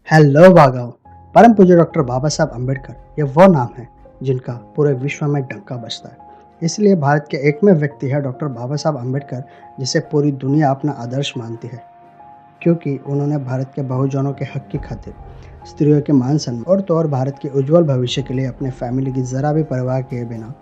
Hello भागाओ। परम पूज्य doctor बाबा साहब अम्बेडकर ये वो नाम है जिनका पूरे विश्व में डंका बजता है। इसलिए भारत के एकमेव व्यक्ति है डॉक्टर बाबा साहब अम्बेडकर, जिसे पूरी दुनिया अपना आदर्श मानती है, क्योंकि उन्होंने भारत के बहुजनों के हक की खातिर, स्त्रियों के मान सम्मान और तो और भारत के उज्जवल भविष्य के लिए अपने फैमिली की जरा भी परवाह किए बिना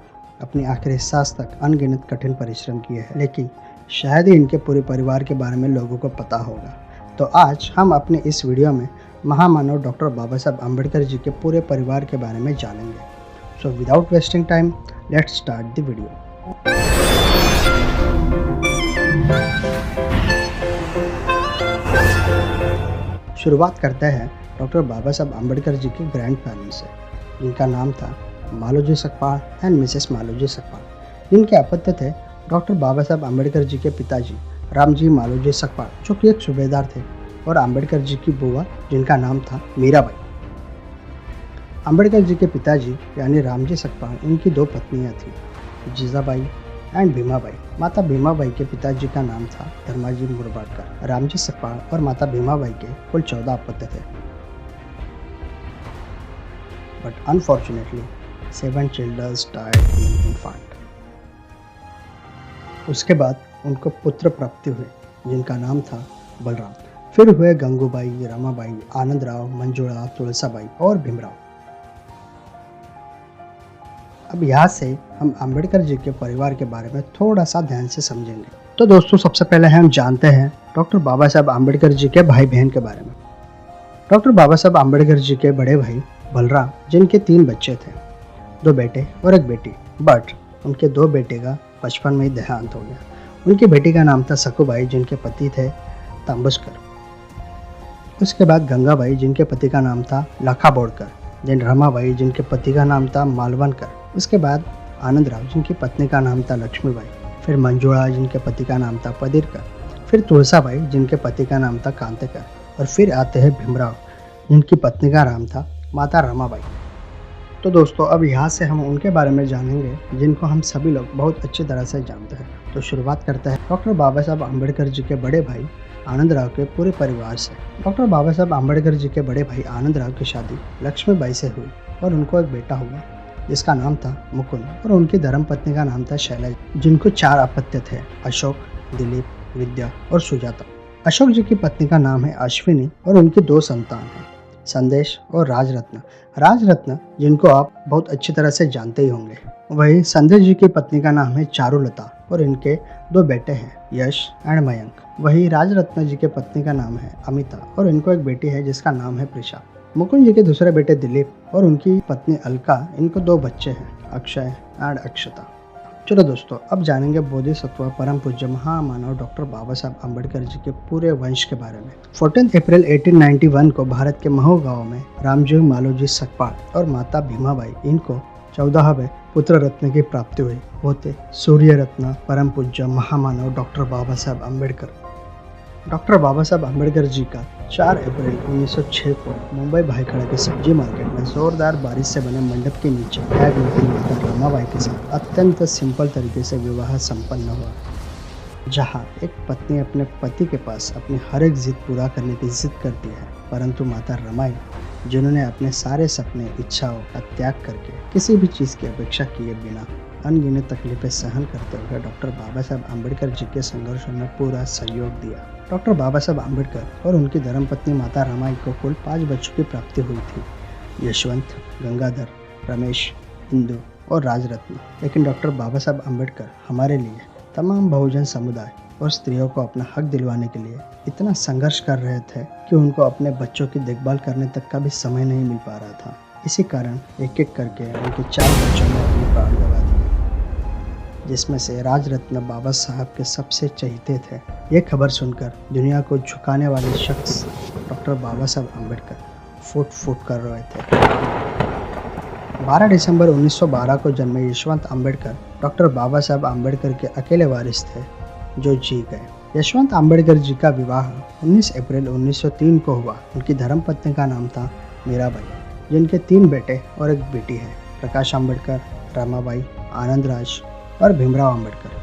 अपनी आखिरी सांस तक अनगिनत कठिन परिश्रम किए हैं। लेकिन शायद ही इनके पूरे परिवार के बारे में लोगों को पता होगा। तो आज हम अपने इस वीडियो में महामानव डॉक्टर बाबा साहब अम्बेडकर जी के पूरे परिवार के बारे में जानेंगे। So without wasting time, let's start the video. शुरुआत करते हैं डॉक्टर बाबा साहब अम्बेडकर जी के ग्रैंड पेरेंट्स से, जिनका नाम था मालोजी सकपाल एंड मिसेस मालोजी सकपाल, जिनके अपत्य थे डॉक्टर बाबा साहब अम्बेडकर जी के पिताजी रामजी मालोजी सकपाल, जो कि एक सूबेदार थे, और अम्बेडकर जी की बुआ, जिनका नाम था मीराबाई। अम्बेडकर जी के पिताजी यानी रामजी सकपाल, इनकी दो पत्नियां थीं, जीजाबाई एंड भीमाबाई। माता भीमाबाई के पिताजी का नाम था धर्माजी मुरबाडकर। रामजी सकपाल और माता भीमाबाई के कुल 14 अपत्य थे, but unfortunately 7 children died in infant. उसके बाद उनको पुत्र प्राप्ति हुए, जिनका नाम था बलराम। फिर हुए गंगूबाई, रमाबाई, आनंदराव, मंजुळा, तुलसाबाई और भीमराव। अब यहाँ से हम अम्बेडकर जी के परिवार के बारे में थोड़ा सा ध्यान से समझेंगे। तो दोस्तों, सबसे पहले हम जानते हैं डॉक्टर बाबा साहब अम्बेडकर जी के भाई बहन के बारे में। डॉक्टर बाबा साहब अम्बेडकर जी के बड़े भाई बलराम, जिनके 3 बच्चे थे, 2 बेटे और 1 बेटी, बट उनके 2 बेटे का बचपन में ही देहांत हो गया। उनकी बेटी का नाम था सकुबाई, जिनके पति थे तांबुस्कर। उसके बाद गंगाबाई, जिनके पति का नाम था लाखा बोड़कर, देन रमाबाई, जिनके पति का नाम था मालवनकर। उसके बाद आनंदराव, जिनकी पत्नी का नाम था लक्ष्मीबाई। फिर मंजुळा, जिनके पति का नाम था पदिरकर। फिर तुलसाबाई, जिनके पति का नाम था कांतेकर। और फिर आते हैं भीमराव, जिनकी पत्नी का नाम था माता रमाबाई। तो दोस्तों, अब यहाँ से हम उनके बारे में जानेंगे जिनको हम सभी लोग बहुत अच्छी तरह से जानते हैं। तो शुरुआत करते हैं डॉक्टर बाबा साहब अम्बेडकर जी के बड़े भाई आनंदराव के पूरे परिवार से। डॉक्टर बाबा साहब अम्बेडकर जी के बड़े भाई आनंदराव की शादी लक्ष्मीबाई से हुई और उनको एक बेटा हुआ, जिसका नाम था मुकुंद, और उनकी धर्मपत्नी का नाम था शैलज, जिनको 4 अपत्य थे, अशोक, दिलीप, विद्या और सुजाता। अशोक जी की पत्नी का नाम है अश्विनी और उनकी 2 संतान हैं, संदेश और राजरत्न। राजरत्न, जिनको आप बहुत अच्छी तरह से जानते ही होंगे। वही संदेश जी की पत्नी का नाम है चारुलता और इनके 2 बेटे हैं, यश एंड मयंक। वही राजरत्न जी के पत्नी का नाम है अमिता और इनको एक बेटी है, जिसका नाम है प्रिशा। मुकुंद जी के दूसरे बेटे दिलीप और उनकी पत्नी अलका, इनको 2 बच्चे हैं, अक्षय एंड अक्षता। चलो दोस्तों, अब जानेंगे बोधिसत्व परम पूज्य महामानव डॉक्टर बाबा साहब अम्बेडकर जी के पूरे वंश के बारे में। 14 अप्रैल 1891 को भारत के महू गांव में रामजी मालोजी सकपाल और माता भीमाबाई, इनको 14वें पुत्र रत्न की प्राप्ति हुई। वो थे सूर्य रत्न परम पूज्य महामानव डॉक्टर बाबा साहब अम्बेडकर। डॉक्टर बाबा साहब अम्बेडकर जी का 4 अप्रैल 1906 को मुंबई भाईखड़ा के सब्जी मार्केट में जोरदार बारिश से बने मंडप के नीचे बैग लेकर माता रमाबाई के साथ अत्यंत सिंपल तरीके से विवाह संपन्न हुआ, जहां एक पत्नी अपने पति के पास अपनी हर एक जिद पूरा करने की जिद करती है, परंतु माता रमाई, जिन्होंने अपने सारे सपने, इच्छाओं का त्याग करके किसी भी चीज़ की अपेक्षा किए बिना अनगिनत तकलीफें सहन करते हुए डॉक्टर बाबा साहब अम्बेडकर जी के संघर्षों में पूरा सहयोग दिया। डॉक्टर बाबा साहब अम्बेडकर और उनकी धर्मपत्नी माता रमाई को कुल 5 बच्चों की प्राप्ति हुई थी, यशवंत, गंगाधर, रमेश, इंदु और राजरत्न। लेकिन डॉक्टर बाबा साहब अम्बेडकर हमारे लिए, तमाम बहुजन समुदाय और स्त्रियों को अपना हक दिलवाने के लिए इतना संघर्ष कर रहे थे कि उनको अपने बच्चों की देखभाल करने तक का भी समय नहीं मिल पा रहा था। इसी कारण एक एक करके उनके 4 बच्चों ने अपने प्राण गंवा दिए, जिसमें से राजरत्न बाबा साहब के सबसे चहेते थे। ये खबर सुनकर दुनिया को झुकाने वाले शख्स डॉक्टर बाबा साहब अम्बेडकर फुट फुट कर रहे थे। 12 दिसंबर 1912 को जन्मे यशवंत अम्बेडकर डॉक्टर बाबा साहब अम्बेडकर के अकेले वारिस थे, जो जी गए। यशवंत अम्बेडकर जी का विवाह 19 अप्रैल 1903 को हुआ। उनकी धर्मपत्नी का नाम था मीराबाई, जिनके 3 बेटे और 1 बेटी है, प्रकाश अम्बेडकर, रमाबाई, आनंदराज और भीमराव अम्बेडकर।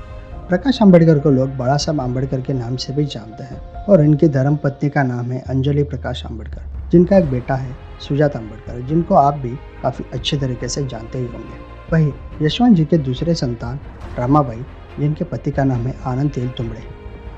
प्रकाश अम्बेडकर को लोग बड़ा साहब अम्बेडकर के नाम से भी जानते हैं और इनकी धर्मपत्नी का नाम है अंजलि प्रकाश अम्बेडकर। जिनका एक बेटा है सुजात अम्बेडकर, जिनको आप भी काफ़ी अच्छे तरीके से जानते ही होंगे। वहीं यशवंत जी के दूसरे संतान रमाबाई, जिनके पति का नाम है आनंद तेलतुंबड़े,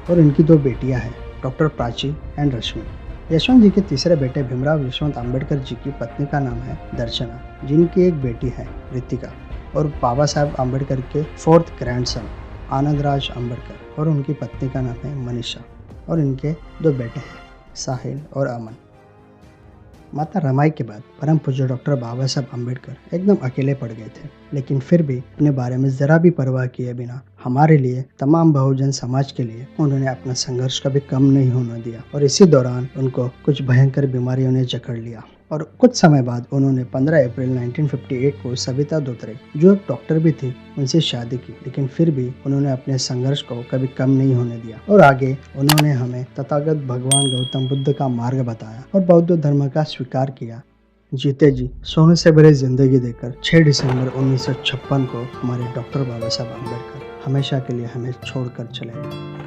और इनकी 2 बेटियां हैं, डॉक्टर प्राची एंड रश्मि। यशवंत जी के तीसरे बेटे भीमराव यशवंत अम्बेडकर जी की पत्नी का नाम है दर्शना, जिनकी एक बेटी है रितिका, और बाबा साहब अम्बेडकर के 4th ग्रैंडसन आनंदराज अम्बेडकर और उनकी पत्नी का नाम है मनीषा, और इनके 2 बेटे हैं साहिल और अमन। माता रमाई के बाद परम पूज्य डॉक्टर बाबा साहब अम्बेडकर एकदम अकेले पड़ गए थे, लेकिन फिर भी अपने बारे में जरा भी परवाह किए बिना हमारे लिए, तमाम बहुजन समाज के लिए उन्होंने अपना संघर्ष कभी कम नहीं होने दिया। और इसी दौरान उनको कुछ भयंकर बीमारियों ने जकड़ लिया, और कुछ समय बाद उन्होंने 15 अप्रैल 1958 को सविता दोत्रे, जो एक डॉक्टर भी थी, उनसे शादी की। लेकिन फिर भी उन्होंने अपने संघर्ष को कभी कम नहीं होने दिया, और आगे उन्होंने हमें तथागत भगवान गौतम बुद्ध का मार्ग बताया और बौद्ध धर्म का स्वीकार किया। जीते जी सोने से भरी जिंदगी देकर 6 दिसंबर 1956 को हमारे डॉक्टर बाबा साहब अम्बेडकर हमेशा के लिए हमें छोड़कर चले गए।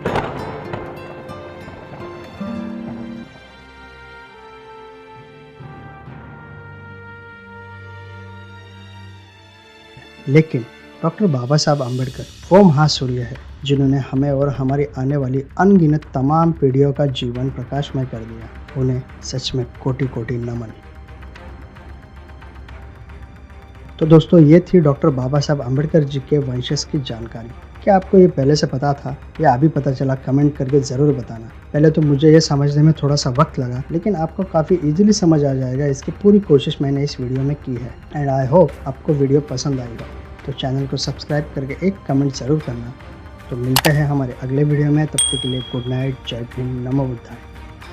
लेकिन डॉक्टर बाबा साहब अम्बेडकर वो महासूर्य है जिन्होंने हमें और हमारी आने वाली अनगिनत तमाम पीढ़ियों का जीवन प्रकाशमय कर दिया। उन्हें सच में कोटि कोटि नमन। तो दोस्तों, ये थी डॉक्टर बाबा साहब अम्बेडकर जी के वंशज की जानकारी। क्या आपको ये पहले से पता था या अभी पता चला? कमेंट करके ज़रूर बताना। पहले तो मुझे ये समझने में थोड़ा सा वक्त लगा, लेकिन आपको काफ़ी इजीली समझ आ जाएगा। इसकी पूरी कोशिश मैंने इस वीडियो में की है, एंड आई होप आपको वीडियो पसंद आएगा। तो चैनल को सब्सक्राइब करके एक कमेंट ज़रूर करना। तो मिलते हैं हमारे अगले वीडियो में, तब तक के लिए गुड नाइट, जय भीम, नमो बुद्धाय।